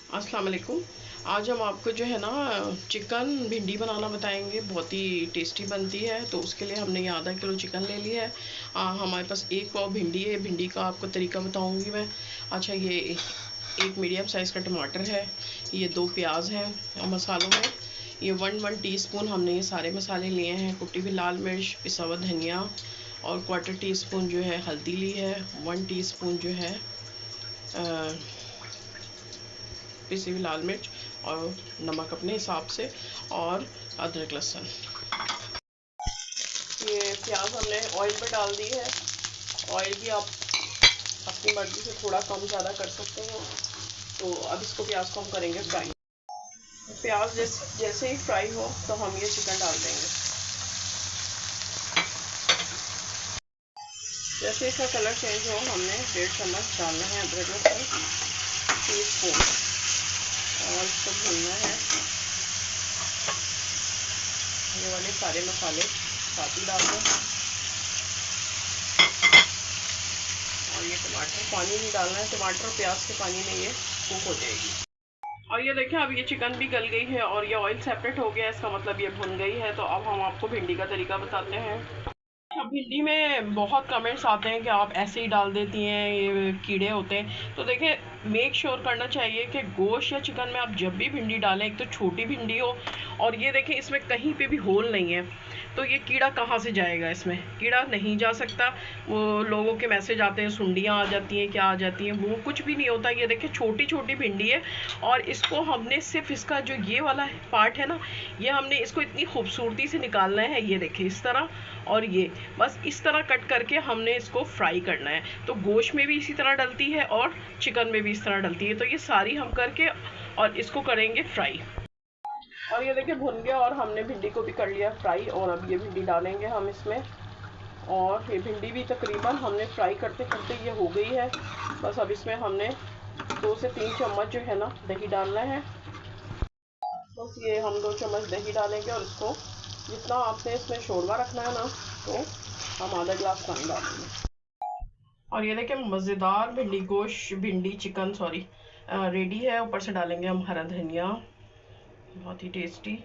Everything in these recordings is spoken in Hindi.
अस्सलाम वालेकुम। आज हम आपको जो है ना चिकन भिंडी बनाना बताएंगे। बहुत ही टेस्टी बनती है। तो उसके लिए हमने ये आधा किलो चिकन ले लिया है। हमारे पास 1 पाव भिंडी है। भिंडी का आपको तरीका बताऊंगी मैं। अच्छा, ये एक मीडियम साइज़ का टमाटर है। ये 2 प्याज हैं। और मसालों में ये 1 टीस्पून हमने ये सारे मसाले लिए हैं। कुटी हुई लाल मिर्च, पिसा हुआ धनिया और 1/4 टीस्पून जो है हल्दी ली है। 1 टीस्पून जो है पिसी हुई लाल मिर्च और नमक अपने हिसाब से और अदरक लहसुन। ये प्याज हमने ऑयल पे डाल दी है। ऑयल भी आप अपनी मर्जी से थोड़ा कम ज़्यादा कर सकते हैं। तो अब इसको प्याज को हम करेंगे फ्राई। प्याज जैसे ही फ्राई हो तो हम ये चिकन डाल देंगे। जैसे इसका कलर चेंज हो हमने 1.5 चम्मच डालना है अदरक लहसुन, टीस्पून, और इसको भूनना है। ये वाले सारे मसाले साथ ही डाल दें। और ये टमाटर, पानी नहीं डालना है। टमाटर और प्याज के पानी में ये कुक हो जाएगी। और ये देखिए अब ये चिकन भी गल गई है और ये ऑयल सेपरेट हो गया। इसका मतलब ये भुन गई है। तो अब हम आपको भिंडी का तरीका बताते हैं। अब भिंडी में बहुत कमेंट्स आते हैं कि आप ऐसे ही डाल देती हैं, ये कीड़े होते हैं। तो देखिए, मेक श्योर करना चाहिए कि गोश्त या चिकन में आप जब भी भिंडी डालें, एक तो छोटी भिंडी हो और ये देखें इसमें कहीं पे भी होल नहीं है। तो ये कीड़ा कहाँ से जाएगा? इसमें कीड़ा नहीं जा सकता। वो लोगों के मैसेज आते हैं सुंडियाँ आ जाती हैं, क्या आ जाती हैं, वो कुछ भी नहीं होता। ये देखिए छोटी छोटी भिंडी है और इसको हमने सिर्फ इसका जो ये वाला पार्ट है ना, ये हमने इसको इतनी खूबसूरती से निकालना है। ये देखिए इस तरह, और ये बस इस तरह कट करके हमने इसको फ्राई करना है। तो गोश्त में भी इसी तरह डलती है और चिकन में भी इस तरह डलती है। तो ये सारी हम करके और इसको करेंगे फ्राई। और ये देखिए भुन गया और हमने भिंडी को भी कर लिया फ्राई। और अब ये भिंडी डालेंगे हम इसमें। और ये भिंडी भी तकरीबन हमने फ्राई करते करते ये हो गई है। बस अब इसमें हमने 2 से 3 चम्मच जो है ना दही डालना है। बस ये हम 2 चम्मच दही डालेंगे और इसको जितना आपने इसमें शोरबा रखना है ना, तो हम आधा गिलास पानी डालेंगे। और ये देखिए मज़ेदार भिंडी गोश्त, भिंडी चिकन सॉरी, रेडी है। ऊपर से डालेंगे हम हरा धनिया। बहुत ही टेस्टी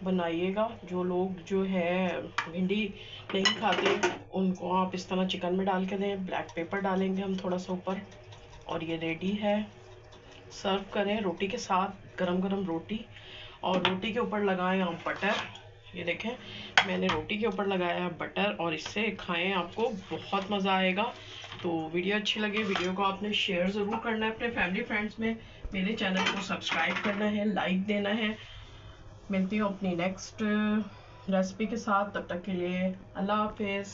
बनाइएगा। जो लोग जो है भिंडी नहीं खाते उनको आप इस तरह चिकन में डाल के दें। ब्लैक पेपर डालेंगे हम थोड़ा सा ऊपर। और ये रेडी है। सर्व करें रोटी के साथ, गरम गरम रोटी। और रोटी के ऊपर लगाएं आप बटर। ये देखें मैंने रोटी के ऊपर लगाया बटर और इससे खाएं, आपको बहुत मज़ा आएगा। तो वीडियो अच्छी लगे, वीडियो को आपने शेयर ज़रूर करना है अपने फैमिली फ्रेंड्स में। मेरे चैनल को सब्सक्राइब करना है, लाइक देना है। मिलती हूँ अपनी नेक्स्ट रेसिपी के साथ। तब तक के लिए अल्लाह हाफिज़।